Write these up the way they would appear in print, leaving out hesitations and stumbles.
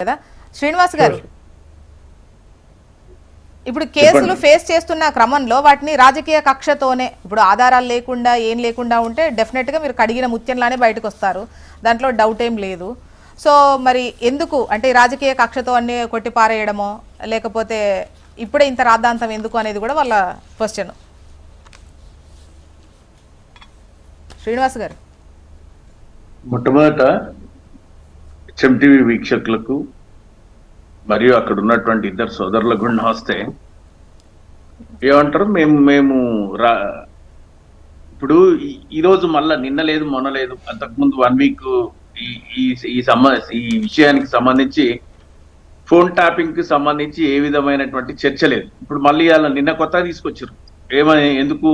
కదా శ్రీనివాస్ గారు, ఇప్పుడు కేసులు ఫేస్ చేస్తున్న క్రమంలో వాటిని రాజకీయ కక్షతోనే, ఇప్పుడు ఆధారాలు లేకుండా ఏం లేకుండా ఉంటే డెఫినెట్గా మీరు కడిగిన ముత్యంలానే బయటకు వస్తారు, దాంట్లో డౌట్ ఏం లేదు. సో మరి ఎందుకు అంటే రాజకీయ కక్షతో అన్ని కొట్టిపారేయడమో లేకపోతే ఇప్పుడే ఇంత రాద్ధాంతం ఎందుకు అనేది కూడా వాళ్ళ క్వశ్చన్. శ్రీనివాస్ గారు, మొట్టమొదట హెచ్ఎంటీవీ వీక్షకులకు మరియు అక్కడ ఉన్నటువంటి ఇద్దరు సోదరులకు కూడా నమస్తే. ఏమంటారు, మేము ఇప్పుడు ఈరోజు మళ్ళా నిన్న లేదు మొన్న లేదు, అంతకుముందు 1 వీక్ ఈ విషయానికి సంబంధించి ఫోన్ ట్యాపింగ్ కి సంబంధించి ఏ విధమైనటువంటి చర్చ లేదు. ఇప్పుడు మళ్ళీ అలా నిన్న కొత్తగా తీసుకొచ్చారు. ఎందుకు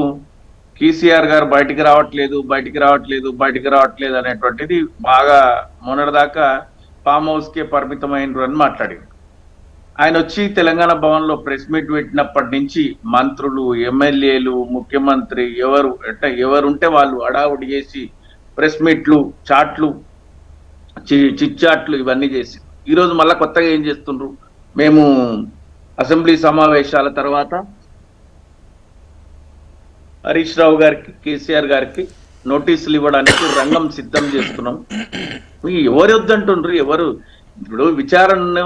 కేసీఆర్ గారు బయటికి రావట్లేదు అనేటువంటిది బాగా మొన్నటిదాకా ఫామ్ హౌస్ కే పరిమితమైనరు అని మాట్లాడారు. ఆయన వచ్చి తెలంగాణ భవన్ లో ప్రెస్ మీట్ పెట్టినప్పటి నుంచి మంత్రులు, ఎమ్మెల్యేలు, ముఖ్యమంత్రి ఎవరుంటే వాళ్ళు అడావుడి చేసి ప్రెస్ మీట్లు, చాట్లు, చిట్ చాట్లు ఇవన్నీ చేసి ఈరోజు మళ్ళా కొత్తగా ఏం చేస్తుండ్రు, మేము అసెంబ్లీ సమావేశాల తర్వాత హరీష్ రావు గారికి, కేసీఆర్ గారికి నోటీసులు ఇవ్వడానికి రంగం సిద్ధం చేస్తున్నాం. ఎవరు వద్దంటుండ్రు? ఎవరు ఇప్పుడు విచారణ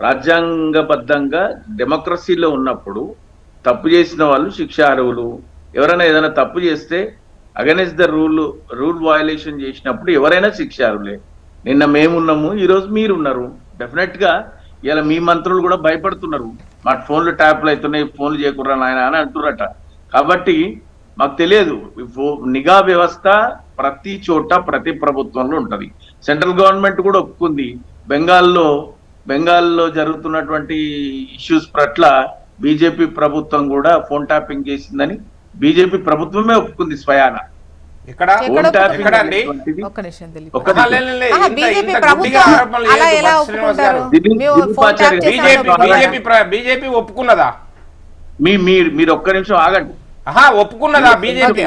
రాజ్యాంగబద్ధంగా డెమోక్రసీలో ఉన్నప్పుడు తప్పు చేసిన వాళ్ళు శిక్షార్హులు. ఎవరైనా ఏదైనా తప్పు చేస్తే అగైన్స్ ద రూల్ వయలేషన్ చేసినప్పుడు ఎవరైనా శిక్షార్హులే. నిన్న మేమున్నాము, ఈరోజు మీరున్నారు. డెఫినెట్ గా ఇలా మీ మంత్రులు కూడా భయపడుతున్నారు, మా ఫోన్లు ట్యాప్లు అవుతున్నాయి, ఫోన్లు చేయకుర్రా నాయన అని అంటున్నారట. కాబట్టి మాకు తెలియదు, నిఘా వ్యవస్థ ప్రతి చోట ప్రతి ప్రభుత్వంలో ఉంటది. సెంట్రల్ గవర్నమెంట్ కూడా ఒప్పుకుంది. బెంగాల్లో జరుగుతున్నటువంటి ఇష్యూస్ పట్ల బీజేపీ ప్రభుత్వం కూడా ఫోన్ ట్యాపింగ్ చేసిందని బీజేపీ ప్రభుత్వమే ఒప్పుకుంది స్వయాన. బీజేపీ ఒప్పుకున్నదా? మీరు ఒక్క నిమిషం ఆగండి. ఒప్పుకున్నదా బీజేపీ?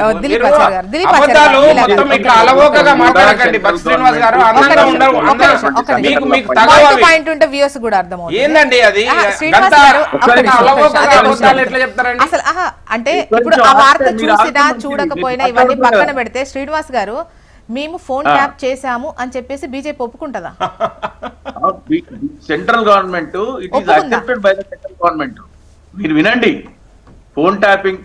అబద్ధాలు మొత్తం ఇట్లా అలవోకగా మాట్లాడకండి శ్రీనివాస్ గారు. ఏందండి అది? ఎట్లా చెప్తారండి అసలు? అంటే ఇప్పుడు ఆ వార్త చూసినా చూడకపోయినా ఇవన్నీ పక్కన పెడితే శ్రీనివాస్ గారు, మేము ఫోన్ ట్యాప్ చేశాము అని చెప్పేసి బీజేపీ ఒప్పుకుంటదా? Central government it is accepted by the central government. మీరు వినండి, ఫోన్ ట్యాపింగ్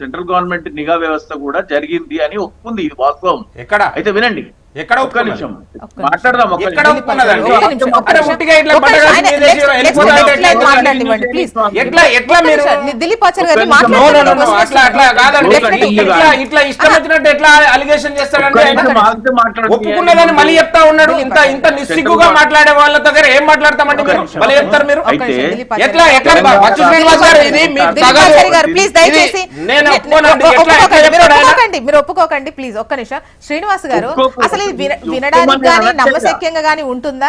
సెంట్రల్ గవర్నమెంట్ నిఘా వ్యవస్థ కూడా జరిగింది అని ఒప్పుకుంది. ఇది వాస్తవం. ఎక్కడ అయితే వినండి, ఒక్క నిమిషం మాట్లాడదాం. ఒప్పుకున్నదని మళ్ళీ చెప్తా ఉన్నాడు. ఇంత నిస్సిగ్గుగా మాట్లాడే వాళ్ళ దగ్గర ఏం మాట్లాడతామండి? మళ్ళీ చెప్తారు మీరు. ఎట్లా మీరు ఒప్పుకోకండి ప్లీజ్. ఒక్క నిమిషం శ్రీనివాస్ గారు, అసలు వినడానికి గానీ నమ్మశక్యంగా గానీ ఉంటుందా?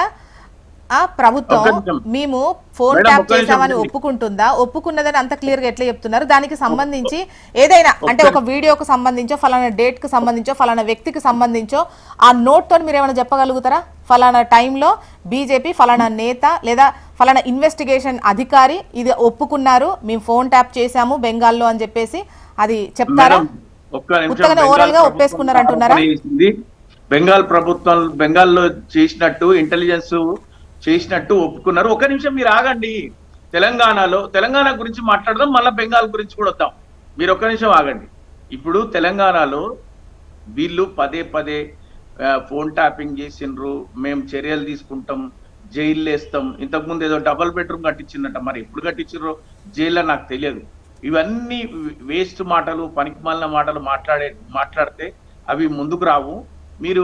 ఆ ప్రభుత్వం మేము ఫోన్ ట్యాప్ చేసామని ఒప్పుకుంటుందా? ఒప్పుకున్నదని అంత క్లియర్ గా ఎట్లా చెప్తున్నారు? దానికి సంబంధించి ఏదైనా అంటే ఒక వీడియోకు సంబంధించో, ఫలానా డేట్ కు సంబంధించో, ఫలానా వ్యక్తికి సంబంధించో ఆ నోట్ తో మీరు ఏమైనా చెప్పగలుగుతారా? ఫలానా టైంలో బీజేపీ ఫలానా నేత లేదా ఫలానా ఇన్వెస్టిగేషన్ అధికారి ఇది ఒప్పుకున్నారు, మేము ఫోన్ ట్యాప్ చేశాము బెంగాల్లో అని చెప్పేసి అది చెప్తారా? ఉత్తగానే ఓవరాల్ గా ఒప్పేసుకున్నారు అంటున్నారా? బెంగాల్లో చేసినట్టు ఇంటెలిజెన్స్ చేసినట్టు ఒప్పుకున్నారు. ఒక నిమిషం మీరు ఆగండి. తెలంగాణ గురించి మాట్లాడదాం, మళ్ళీ బెంగాల్ గురించి కూడా వద్దాం. మీరు ఒక్క నిమిషం ఆగండి. ఇప్పుడు తెలంగాణలో వీళ్ళు పదే ఫోన్ ట్యాపింగ్ చేసిండ్రు, మేము చర్యలు తీసుకుంటాం, జైలు వేస్తాం. ఇంతకుముందు ఏదో డబుల్ బెడ్రూమ్ కట్టించిందట, మరి ఎప్పుడు కట్టించారో జైల్లో నాకు తెలియదు. ఇవన్నీ వేస్ట్ మాటలు, పనికిమాలిన మాటలు మాట్లాడితే అవి ముందుకు రావు. మీరు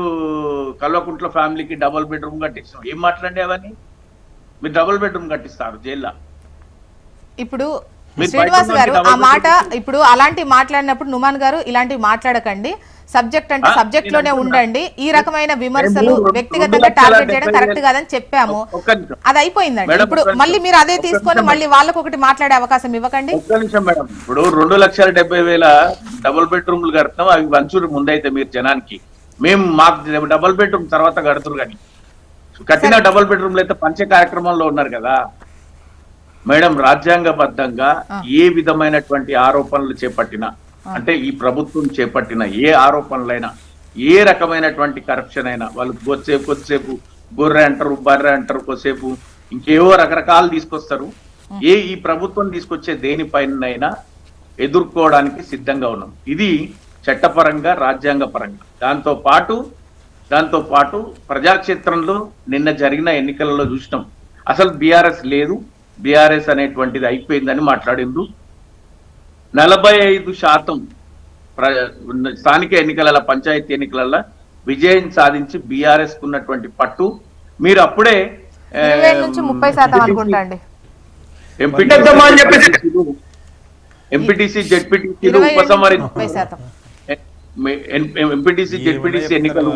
కల్వకుంట్ల ఫ్యామిలీకి డబుల్ బెడ్రూమ్ కట్టించాం, ఏం మాట్లాడే అవన్నీ? మీరు డబుల్ బెడ్రూమ్ కట్టిస్తారు జైల్లో. ఇప్పుడు శ్రీనివాస్ గారు ఆ మాట ఇప్పుడు అలాంటి మాట్లాడినప్పుడు నుమాన్ గారు ఇలాంటివి మాట్లాడకండి, సబ్జెక్ట్ అంటే సబ్జెక్ట్ లోనే ఉండండి. ఈ రకమైన విమర్శలు వ్యక్తిగతంగా టార్గెట్ చేయడం కరెక్ట్ కాదని చెప్పాము, అది అయిపోయిందండి. ఇప్పుడు మళ్ళీ మీరు అదే తీసుకొని మళ్ళీ వాళ్ళకు ఒకటి మాట్లాడే అవకాశం ఇవ్వకండి. ఒక్క నిమిషం మేడం, ఇప్పుడు 2,70,000 డబుల్ బెడ్రూమ్లు కడతాం, అవి మంచూరు ముందైతే మీరు జనానికి, మేము మాకు డబుల్ బెడ్రూమ్ తర్వాత కడుతురు కానీ కట్టిన డబుల్ బెడ్రూమ్లు అయితే పంచే కార్యక్రమంలో ఉన్నారు కదా మేడం. రాజ్యాంగబద్ధంగా ఏ విధమైనటువంటి ఆరోపణలు చేపట్టినా, అంటే ఈ ప్రభుత్వం చేపట్టిన ఏ ఆరోపణలైనా, ఏ రకమైనటువంటి కరప్షన్ అయినా, వాళ్ళు కొద్దిసేపు గొర్రె అంటారు, బర్రె అంటారు, కొద్దిసేపు ఇంకేవో రకరకాలు తీసుకొస్తారు. ఈ ప్రభుత్వం తీసుకొచ్చే దేనిపైనైనా ఎదుర్కోవడానికి సిద్ధంగా ఉన్నాం. ఇది చట్టపరంగా, రాజ్యాంగ పరంగా. దాంతో పాటు ప్రజాక్షేత్రంలో నిన్న జరిగిన ఎన్నికలలో చూసినాం, అసలు బీఆర్ఎస్ లేదు, బీఆర్ఎస్ అనేటువంటిది అయిపోయిందని మాట్లాడిండ్రు. 45% స్థానిక ఎన్నికల, పంచాయతీ ఎన్నికలలో విజయం సాధించి బీఆర్ఎస్ కున్నటువంటి పట్టు మీరు అప్పుడే 20 నుంచి 30% అనుకుంటా అండి. ఎంపీటీసీ జెడ్పీటీసీలు ఎంపీటీసీ జెడ్పీటీసీ ఎన్నికలు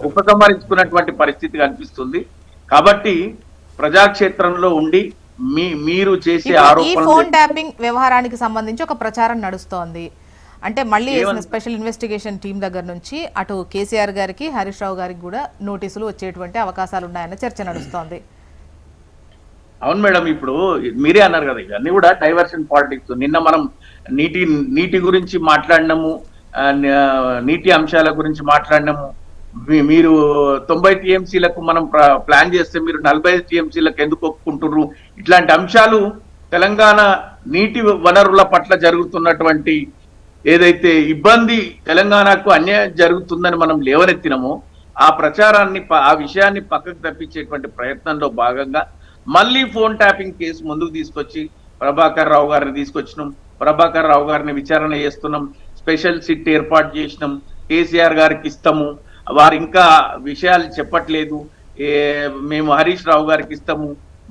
ఉపసంహరించుకున్నటువంటి పరిస్థితి కనిపిస్తుంది. కాబట్టి ప్రజాక్షేత్రంలో ఉండి మీరు చేసే ఈ ఆరోపణలు, ఫోన్ ట్యాపింగ్ వ్యవహారానికి సంబంధించి ఒక ప్రచారం నడుస్తోంది. అంటే మళ్ళీ వేసిన స్పెషల్ ఇన్వెస్టిగేషన్ టీం దగ్గర నుంచి అటు కేసీఆర్ గారికి, హరీష్ రావు గారికి కూడా నోటీసులు వచ్చేటువంటి అవకాశాలు ఉన్నాయన్న చర్చ నడుస్తోంది. అవును మేడం, ఇప్పుడు మీరే అన్నారు కదా, ఇవన్నీ కూడా డైవర్షన్ పాలిటిక్స్. నిన్న మనం నీటి గురించి మాట్లాడినాము, నీటి అంశాల గురించి మాట్లాడినాము. మీరు 90 టీఎంసీలకు మనం ప్లాన్ చేస్తే మీరు 45 టీఎంసీలకు ఎందుకు ఒప్పుకుంటున్నారు? ఇట్లాంటి అంశాలు తెలంగాణ నీటి వనరుల పట్ల జరుగుతున్నటువంటి ఏదైతే ఇబ్బంది, తెలంగాణకు అన్యాయం జరుగుతుందని మనం లేవనెత్తినామో ఆ ప్రచారాన్ని, ఆ విషయాన్ని పక్కకు తప్పించేటువంటి ప్రయత్నంలో భాగంగా మళ్ళీ ఫోన్ ట్యాపింగ్ కేసు ముందుకు తీసుకొచ్చి ప్రభాకర్ రావు గారిని తీసుకొచ్చినాం. ప్రభాకర్ రావు గారిని విచారణ చేస్తున్నాం, స్పెషల్ సిట్ ఏర్పాటు చేసినాం, కేసీఆర్ గారికి ఇస్తాము, వారు ఇంకా విషయాలు చెప్పట్లేదు, మేము హరీష్ రావు గారికి ఇస్తాము,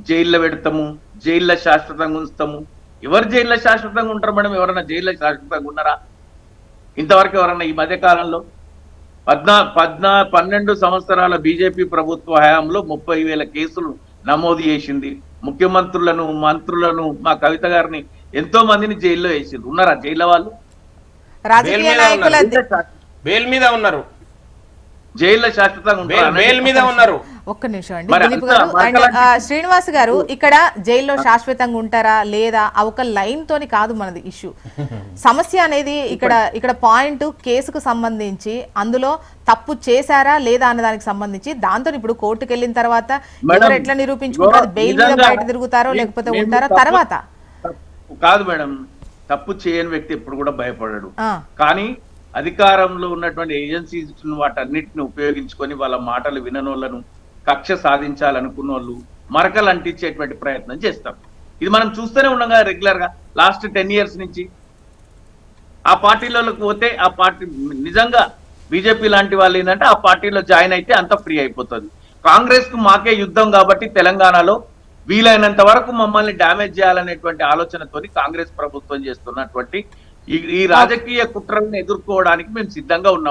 జైల్లో పెడతాము, జైల్లో శాశ్వతంగా ఉంచుతాము. ఎవరు జైల్లో శాశ్వతంగా ఉంటారు మేడం? ఎవరైనా జైల్లో శాశ్వతంగా ఉన్నారా ఇంతవరకు? ఎవరన్నా ఈ మధ్య కాలంలో 12 సంవత్సరాల బీజేపీ ప్రభుత్వ హయాంలో 30,000 కేసులు నమోదు చేసింది. ముఖ్యమంత్రులను, మంత్రులను, మా కవిత గారిని ఎంతో మందిని జైల్లో వేసింది. ఉన్నారా జైల్లో వాళ్ళు? రాజకీయ నాయకుల బెయిల్ మీద ఉన్నారు, జైల్లో శాశ్వతంగా బెయిల్ మీద ఉన్నారు. ఒక్క నిమిషం అండి దిలీప్ గారు అండ్ శ్రీనివాస్ గారు, ఇక్కడ జైల్లో శాశ్వతంగా ఉంటారా లేదా ఆ ఒక లైన్ తోని కాదు మనది ఇష్యూ. సమస్య అనేది ఇక్కడ పాయింట్ కేసుకు సంబంధించి అందులో తప్పు చేశారా లేదా అన్న దానికి సంబంధించి, దాంతో ఇప్పుడు కోర్టుకు వెళ్ళిన తర్వాత ఎవరు ఎట్లా నిరూపించుకుంటారు, బెయిల్ మీద బయట తిరుగుతారో లేకపోతే ఉంటారో తర్వాత కాదు మేడం. తప్పు చేయని వ్యక్తి ఎప్పుడు కూడా భయపడడు. కానీ అధికారంలో ఉన్నటువంటి ఏజెన్సీస్ వాటన్నిటిని ఉపయోగించుకొని వాళ్ళ మాటలు విననోళ్లను, కక్ష సాధించాలనుకున్న వాళ్ళు మరకలు అంటించేటువంటి ప్రయత్నం చేస్తాం. ఇది మనం చూస్తూనే ఉన్నాం కదా రెగ్యులర్ గా లాస్ట్ 10 years నుంచి. ఆ పార్టీలకు పోతే ఆ పార్టీ నిజంగా బీజేపీ లాంటి వాళ్ళు ఏంటంటే ఆ పార్టీలో జాయిన్ అయితే అంత ఫ్రీ అయిపోతుంది. కాంగ్రెస్ కు మాకే యుద్ధం కాబట్టి తెలంగాణలో వీలైనంత వరకు మమ్మల్ని డ్యామేజ్ చేయాలనేటువంటి ఆలోచనతోని కాంగ్రెస్ ప్రభుత్వం చేస్తున్నటువంటి ఈ రాజకీయ కుట్రలను ఎదుర్కోవడానికి మేము సిద్ధంగా ఉన్నాం.